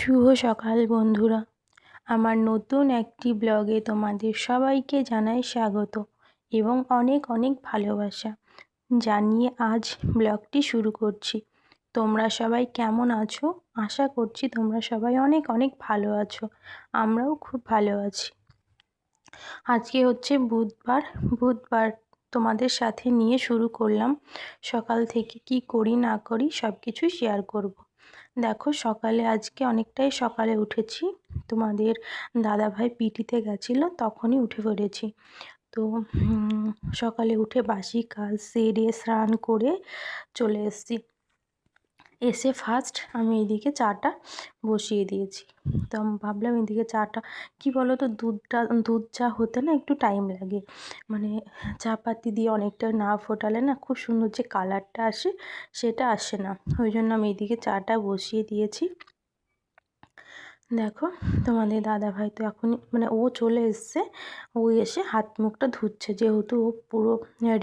শুভ সকাল বন্ধুরা, আমার নতুন একটি ব্লগে তোমাদের সবাইকে জানাই স্বাগত এবং অনেক অনেক ভালোবাসা জানিয়ে আজ ব্লগটি শুরু করছি। তোমরা সবাই কেমন আছো? আশা করছি তোমরা সবাই অনেক অনেক ভালো আছো। আমরাও খুব ভালো আছি। আজকে হচ্ছে বুধবার তোমাদের সাথে নিয়ে শুরু করলাম। সকাল থেকে কি করি না করি সব কিছুই শেয়ার করব। দেখো, সকালে আজকে অনেকটাই সকালে উঠেছি। তোমাদের দাদাভাই পিটিতে গেছিলো, তখনই উঠে পড়েছি। তো সকালে উঠে বাসি কাজ সেরে স্নান করে চলে এসেছি। এসে ফার্স্ট আমি এইদিকে চাটা বসিয়ে দিয়েছি। তো আমি ভাবলাম এইদিকে চাটা কী বলো তো, দুধ চা হতে না একটু টাইম লাগে, মানে চা পাতি দিয়ে অনেকটা না ফোটালে না খুব সুন্দর যে কালারটা আসে সেটা আসে না। ওই জন্য আমি এইদিকে চাটা বসিয়ে দিয়েছি। দেখো, তোমাদের দাদাভাই তো এখনই মানে ও চলে এসছে। ও এসে হাত মুখটা ধুচ্ছে, যেহেতু ও পুরো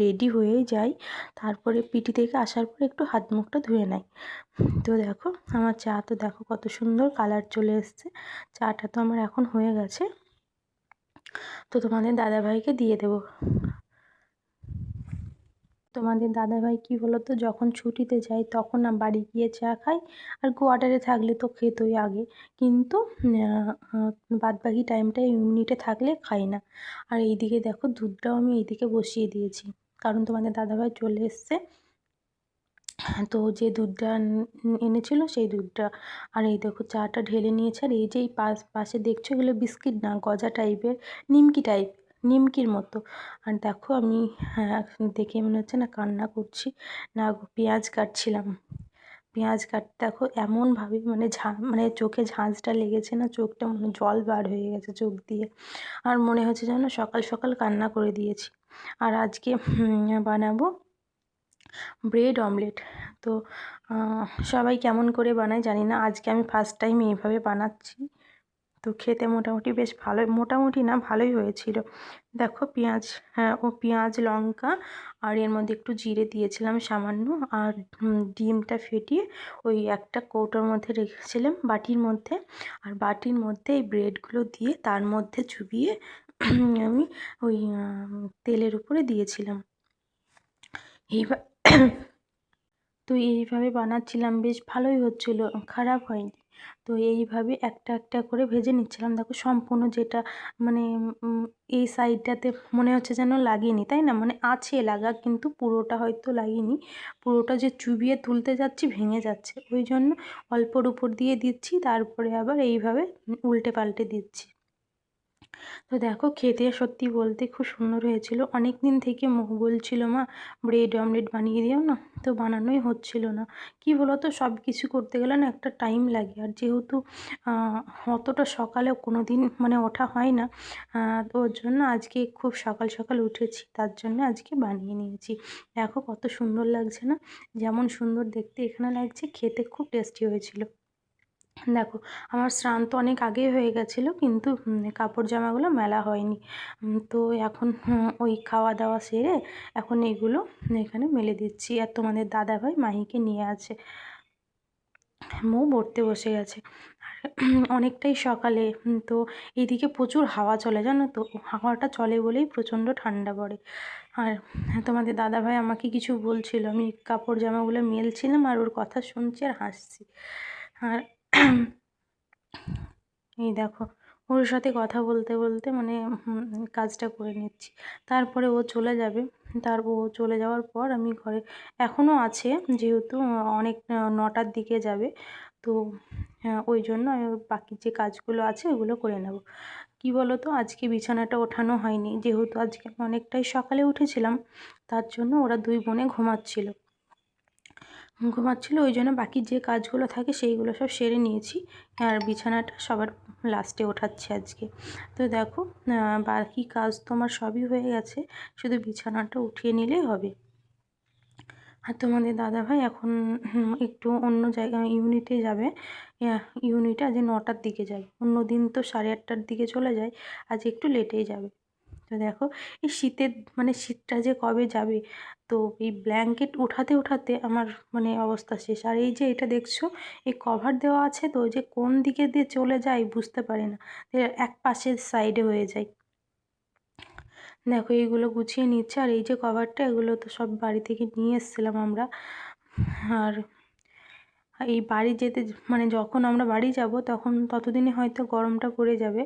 রেডি হয়েই যায়, তারপরে পিটি থেকে আসার পর একটু হাত মুখটা ধুয়ে নেয়। তো দেখো, আমার চা তো দেখো কত সুন্দর কালার চলে এসছে। চাটা তো আমার এখন হয়ে গেছে। তো তোমাদের দাদাভাইকে দিয়ে দেবো। তোমাদের দাদাভাই কী বলো তো, যখন ছুটিতে যায় তখন না বাড়ি গিয়ে চা খায়, আর কোয়ার্টারে থাকলে তো খেতই আগে, কিন্তু বাদবাকি টাইমটা ইউনিটে থাকলে খাই না। আর এইদিকে দেখো, দুধটাও আমি এইদিকে বসিয়ে দিয়েছি, কারণ তোমাদের দাদাভাই চলে এসছে। তো যে দুধটা এনেছিল সেই দুধটা। আর এই দেখো, চাটা ঢেলে নিয়েছে। আর এই যে এই পাশে দেখছো, এগুলো বিস্কিট না, গজা টাইপের, নিমকির মতো। আর দেখো, আমি দেখে মনে হচ্ছে না কান্না করছি, না পেঁয়াজ কাটছিলাম। পেঁয়াজ কাটতে দেখো এমনভাবে মানে চোখে ঝাঁঝটা লেগেছে না, চোখটা মানে জল বার হয়ে গেছে চোখ দিয়ে। আর মনে হচ্ছে যেন সকাল সকাল কান্না করে দিয়েছি। আর আজকে বানাবো ব্রেড অমলেট। তো সবাই কেমন করে বানায় জানি না, আজকে আমি ফার্স্ট টাইম এইভাবে বানাচ্ছি। তো খেতে মোটামুটি বেশ ভালোই, মোটামুটি না ভালোই হয়েছিল। দেখো, পেঁয়াজ লঙ্কা আর এর মধ্যে একটু জিরে দিয়েছিলাম সামান্য, আর ডিমটা ফেটিয়ে ওই একটা কৌটোর মধ্যে রেখেছিলাম বাটির মধ্যে। আর বাটির মধ্যে এই ব্রেডগুলো দিয়ে তার মধ্যে চুবিয়ে আমি ওই তেলের উপরে দিয়েছিলাম। এইবার তো এইভাবে বানাচ্ছিলাম, বেশ ভালোই হচ্ছিলো, খারাপ হয়নি। তো এইভাবে একটা একটা করে ভেজে নিচ্ছিলাম। দেখো, সম্পূর্ণ যেটা মানে এই সাইডটাতে মনে হচ্ছে যেন লাগেনি, তাই না? মানে আছে লাগা, কিন্তু পুরোটা হয়তো লাগেনি। পুরোটা যে চুবিয়ে তুলতে যাচ্ছি ভেঙে যাচ্ছে, ওই জন্য অল্পর উপর দিয়ে দিচ্ছি, তারপরে আবার এইভাবে উল্টে পাল্টে দিচ্ছি। তো দেখো, খেতে সত্যি বলতে খুব সুন্দর হয়েছিল। অনেক দিন থেকে বলছিল মা ব্রেড অমলেট বানিয়ে দিও না, তো বানানোই হচ্ছিল না। কি বলো তো, সব কিছু করতে গেলে না একটা টাইম লাগে, আর যেহেতু অতটা সকালেও কোনো দিন মানে ওঠা হয় না, তো ওর জন্য আজকে খুব সকাল সকাল উঠেছি, তার জন্য আজকে বানিয়ে নিয়েছি। দেখো কত সুন্দর লাগছে না? যেমন সুন্দর দেখতে এখানে লাগছে, খেতে খুব টেস্টি হয়েছিল। দেখো, আমার স্নান তো অনেক আগেই হয়ে গেছিলো, কিন্তু কাপড় জামাগুলো মেলা হয়নি। তো এখন ওই খাওয়া দাওয়া সেরে এখন এগুলো এখানে মেলে দিচ্ছি। আর তোমাদের দাদাভাই মাহিকে নিয়ে আছে, মৌ পড়তে বসে গেছে। অনেকটাই সকালে, তো এইদিকে প্রচুর হাওয়া চলে, জানো তো, হাওয়াটা চলে বলেই প্রচণ্ড ঠান্ডা পড়ে। আর তোমাদের দাদাভাই আমাকে কিছু বলছিল, আমি কাপড় জামাগুলো মেলছিলাম আর ওর কথা শুনছি আর হাসছি। আর এই দেখো, ওর সাথে কথা বলতে বলতে মানে কাজটা করে নিচ্ছি। তারপরে ও চলে যাবে। ও চলে যাওয়ার পর আমি ঘরে, এখনও আছে, যেহেতু অনেক 9টার দিকে যাবে, তো ওই জন্য আমি বাকি যে কাজগুলো আছে ওগুলো করে নেব। কি বলো তো, আজকে বিছানাটা ওঠানো হয়নি, যেহেতু আজকে অনেকটাই সকালে উঠেছিলাম, তার জন্য ওরা দুই বোনে ঘুমাচ্ছিল, ওই জন্য বাকি যে কাজগুলো থাকে সেইগুলো সব সেরে নিয়েছি। আর বিছানাটা সবার লাস্টে ওঠাচ্ছি আজকে। তো দেখো, বাকি কাজ তো আমার সবই হয়ে গেছে, শুধু বিছানাটা উঠিয়ে নিলেই হবে। আর তোমাদের দাদাভাই এখন একটু অন্য জায়গায় ইউনিটে যাবে। ইউনিটে আজ 9টার দিকে যাবে, অন্য দিন তো 8:30টার দিকে চলে যায়, আজ একটু লেটেই যাবে। তো দেখো এই শীতের মানে শীতটা যে কবে যাবে, তো এই ব্ল্যাঙ্কেট উঠাতে উঠাতে আমার মানে অবস্থা শেষ। আর এই যে এটা দেখছো, এই কভার দেওয়া আছে, তো যে কোন দিকে দিয়ে চলে যায় বুঝতে পারি না, এক পাশের সাইডে হয়ে যায়। দেখো এইগুলো গুছিয়ে নিচ্ছে। আর এই যে কভারটা, এগুলো তো সব বাড়ি থেকে নিয়ে এসেছিলাম আমরা। আর এই বাড়ি যেতে মানে যখন আমরা বাড়ি যাব তখন ততদিনে হয়তো গরমটা পড়ে যাবে।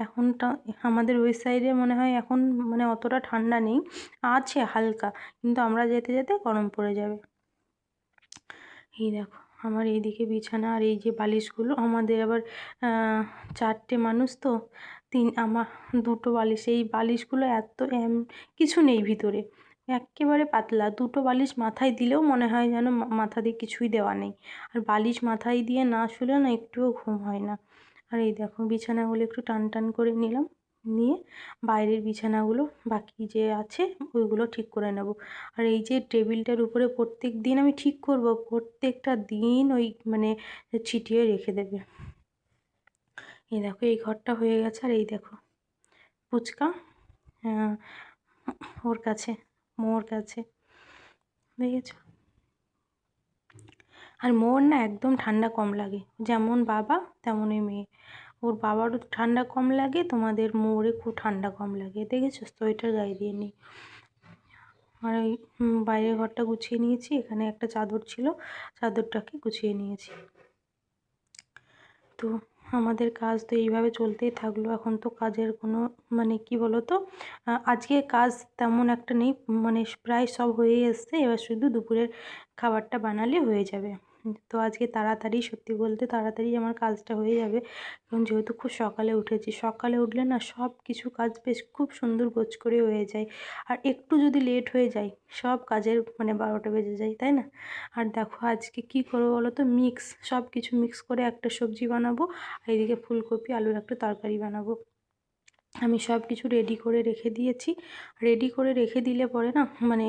এখনটা আমাদের ওই সাইডে মনে হয় এখন মানে অতটা ঠান্ডা নেই, আছে হালকা, কিন্তু আমরা যেতে যেতে গরম পড়ে যাবে। এই দেখো আমার এইদিকে বিছানা, আর এই যে বালিশগুলো আমাদের আবার 4টে মানুষ তো, আমার 2টো বালিশ, এই বালিশগুলো এত কিছু নেই ভিতরে, এক্কেবারে পাতলা। 2টো বালিশ মাথায় দিলেও মনে হয় যেন মাথা দিয়ে কিছুই দেওয়া নেই। আর বালিশ মাথায় দিয়ে না শুলে না একটুও ঘুম হয় না। আর এই দেখো বিছানাগুলো একটু টান টান করে নিলাম, নিয়ে বাইরের বিছানাগুলো বাকি যে আছে ওইগুলো ঠিক করে নেব। আর এই যে টেবিলটার উপরে প্রত্যেক দিন আমি ঠিক করব, প্রত্যেকটা দিন ওই মানে ছিটিয়ে রেখে দেবে। এই দেখো এই ঘরটা হয়ে গেছে। আর এই দেখো পুচকা ওর কাছে, মোর কাছে, দেখেছো? আর মোর না একদম ঠান্ডা কম লাগে, যেমন বাবা তেমনই মেয়ে। ওর বাবারও ঠান্ডা কম লাগে, তোমাদের মোরে খুব ঠান্ডা কম লাগে, দেখেছো? সোয়েটার গায়ে দিয়ে নিই। আর ওই বাইরের ঘরটা গুছিয়ে নিয়েছি, এখানে একটা চাদর ছিল, চাদরটাকে গুছিয়ে নিয়েছি। তো আমাদের কাজ তো এইভাবে চলতেই থাকলো। এখন তো কাজের কোনো মানে কি বলো তো, আজকে কাজ তেমন একটা নেই, মানে প্রায় সব হয়েই এসছে, এবার শুধু দুপুরের খাবারটা বানালে হয়ে যাবে। তো আজকে তাড়াতাড়ি, সত্যি বলতে তাড়াতাড়ি আমার কাজটা হয়ে যাবে, কারণ যেহেতু খুব সকালে উঠেছি। সকালে উঠলে না সব কিছু কাজ বেশ খুব সুন্দর গোছ করে হয়ে যায়। আর একটু যদি লেট হয়ে যায়, সব কাজের মানে 12টা বেজে যায়, তাই না? আর দেখো আজকে কি করবো বলো তো, সব কিছু মিক্স করে একটা সবজি বানাবো, আর এদিকে ফুলকপি আলুর একটা তরকারি বানাবো। আমি সব কিছু রেডি করে রেখে দিয়েছি। রেডি করে রেখে দিলে পরে না মানে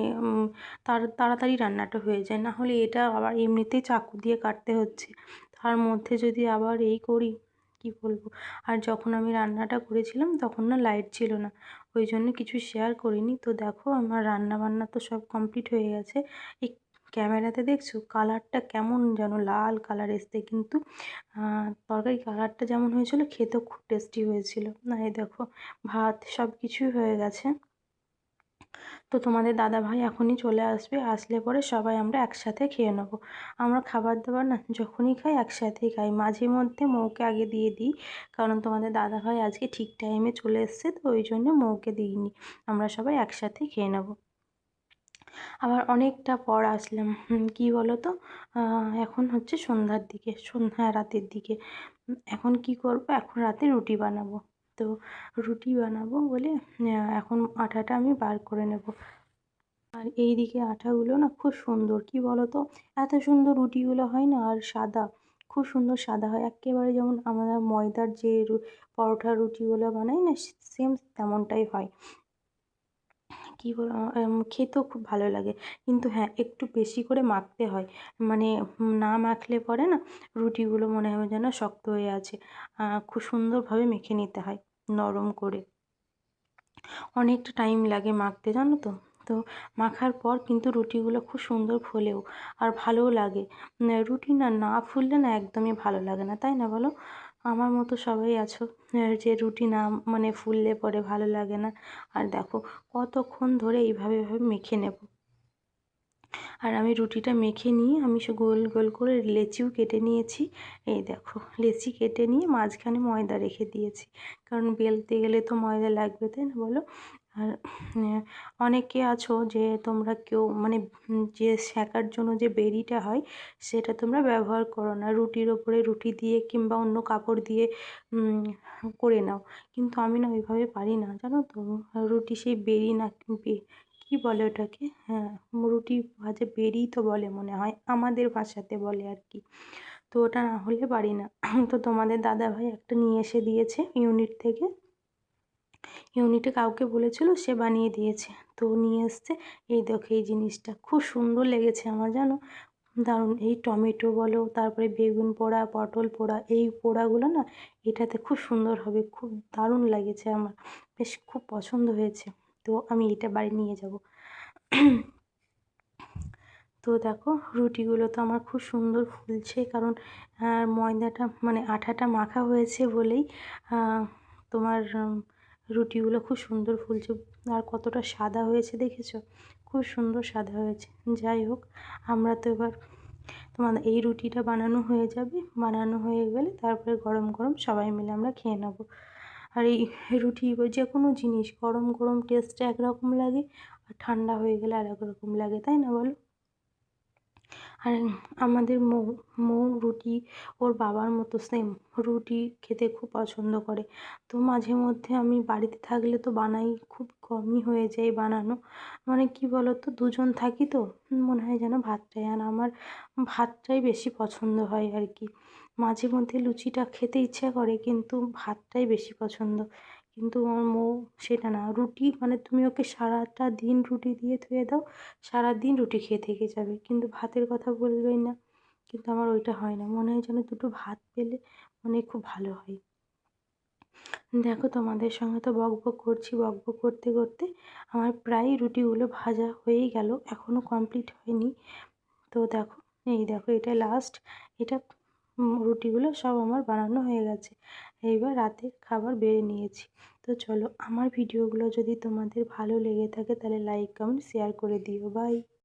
তাড়াতাড়ি রান্নাটা হয়ে যায়। না হলে এটা আবার এমনিতেই চাকু দিয়ে কাটতে হচ্ছে, তার মধ্যে যদি আবার এই করি, কি বলবো। আর যখন আমি রান্নাটা করেছিলাম তখন না লাইট ছিল না, ওই জন্য কিছু শেয়ার করিনি। তো দেখো আমার রান্না বান্না তো সব কমপ্লিট হয়ে গেছে। এই ক্যামেরাতে দেখছো কালারটা কেমন যেন লাল কালার এসছে, কিন্তু তরকারি কালারটা যেমন হয়েছিল খেতেও খুব টেস্টি হয়েছিল। না এই দেখো ভাত সব কিছুই হয়ে গেছে। তো তোমাদের দাদাভাই এখনই চলে আসবে, আসলে পরে সবাই আমরা একসাথে খেয়ে নেবো। আমরা খাবার দাবার না যখনই খাই একসাথেই খাই, মাঝে মধ্যে মৌকে আগে দিয়ে দিই, কারণ তোমাদের দাদাভাই আজকে ঠিক টাইমে চলে এসছে, তো ওই জন্য মৌকে দিইনি। আমরা সবাই একসাথেই খেয়ে নেবো। আবার অনেকটা পর আসলাম, কি বলো তো, এখন হচ্ছে সন্ধ্যার দিকে, সন্ধ্যা রাতের দিকে। এখন কি করব, এখন রাতে রুটি বানাবো। তো রুটি বানাবো বলে এখন আটাটা আমি বার করে নেব। আর এই দিকে আটাগুলো না খুব সুন্দর, কি বলো তো, এত সুন্দর রুটিগুলো হয় না, আর সাদা, খুব সুন্দর সাদা হয়, একেবারে যেমন আমরা ময়দার যে পরোটা রুটিগুলো বানাই না, সেম তেমনটাই হয়। কী বলো, খেতেও খুব ভালো লাগে, কিন্তু হ্যাঁ একটু বেশি করে মাখতে হয়, মানে না মাখলে পরে না রুটিগুলো মনে হয় যেন শক্ত হয়ে আছে। খুব সুন্দরভাবে মেখে নিতে হয় নরম করে, অনেকটা টাইম লাগে মাখতে, জানো তো। তো মাখার পর কিন্তু রুটিগুলো খুব সুন্দর ফোলেও, আর ভালোও লাগে। রুটি না না ফুললে না একদমই ভালো লাগে না, তাই না বলো? আমার মতো সবাই আছো, যে রুটি না মানে ফুললে পরে ভালো লাগে না। আর দেখো কতক্ষণ ধরে এইভাবে এভাবে মেখে নেব। আর আমি রুটিটা মেখে নিয়ে আমি সে গোল গোল করে লেচিও কেটে নিয়েছি। এই দেখো লেচি কেটে নিয়ে মাঝখানে ময়দা রেখে দিয়েছি, কারণ বেলতে গেলে তো ময়দা লাগবে, তাই না বলো? আর অনেকে আছো যে তোমরা কেউ মানে যে সেঁকার জন্য যে বেড়িটা হয় সেটা তোমরা ব্যবহার করো না, রুটির ওপরে রুটি দিয়ে কিংবা অন্য কাপড় দিয়ে করে নাও, কিন্তু আমি না ওইভাবে পারি না, জানো তো। রুটি সেই বেড়ি না কী বলে ওটাকে, হ্যাঁ রুটি ভাজে বেড়িই তো বলে মনে হয়, আমাদের ভাষাতে বলে আর কি। তো ওটা না হলে পারি না। তো তোমাদের দাদাভাই একটা নিয়ে এসে দিয়েছে ইউনিট থেকে, ইউনিটে কাউকে বলেছিল সে বানিয়ে দিয়েছে, তো নিয়ে এসছে। এই দেখো এই জিনিসটা খুব সুন্দর লেগেছে আমার, জানো, দারুণ। এই টমেটো বলো, তারপরে বেগুন পোড়া, পটল পোড়া, এই পোড়াগুলো না এটাতে খুব সুন্দর হবে, খুব দারুণ লাগেছে আমার, বেশ খুব পছন্দ হয়েছে। তো আমি এটা বাড়ি নিয়ে যাব। তো দেখো রুটিগুলো তো আমার খুব সুন্দর ফুলছে, কারণ ময়দাটা মানে আঠাটা মাখা হয়েছে বলেই তোমার রুটিগুলো খুব সুন্দর ফুলছে। আর কতটা সাদা হয়েছে দেখেছো, খুব সুন্দর সাদা হয়েছে। যাই হোক, আমরা তো এবার তোমার এই রুটিটা বানানো হয়ে যাবে, বানানো হয়ে গেলে তারপরে গরম গরম সবাই মিলে আমরা খেয়ে নেব। আর এই রুটি বা যে কোনো জিনিস গরম গরম টেস্টটা একরকম লাগে, আর ঠান্ডা হয়ে গেলে আর এক রকম লাগে, তাই না বলো? আর আমাদের মৌ রুটি ওর বাবার মতো সেম, রুটি খেতে খুব পছন্দ করে। তো মাঝে মধ্যে আমি বাড়িতে থাকলে তো বানাই, খুব কমই হয়ে যায় বানানো। মানে কি বলো তো, দুজন থাকি তো মনে হয় যেন ভাতটাই, আর আমার ভাতটাই বেশি পছন্দ হয় আর কি। মাঝে মধ্যে লুচিটা খেতে ইচ্ছা করে, কিন্তু ভাতটাই বেশি পছন্দ। কিন্তু আমার মৌ সেটা না, রুটি মানে তুমি ওকে সারাটা দিন রুটি দিয়ে থুয়ে দাও, সারাদিন রুটি খেয়ে থেকে যাবে, কিন্তু ভাতের কথা বলবেই না। কিন্তু আমার ওইটা হয় না, মনে হয় যেন দুটো ভাত পেলে মানে খুব ভালো হয়। দেখো তোমাদের সঙ্গে তো বকবক করছি, বকবক করতে করতে আমার প্রায় রুটিগুলো ভাজা হয়েই গেল, এখনও কমপ্লিট হয়নি। তো দেখো, এই দেখো এটা লাস্ট, এটা রুটিগুলো সব আমার বানানো হয়ে গেছে। এইবার রাতের খাবার বেড়ে নিয়েছি। তো চলো, আমার ভিডিওগুলো যদি তোমাদের ভালো লেগে থাকে তাহলে লাইক কমেন্ট শেয়ার করে দিও। বাই।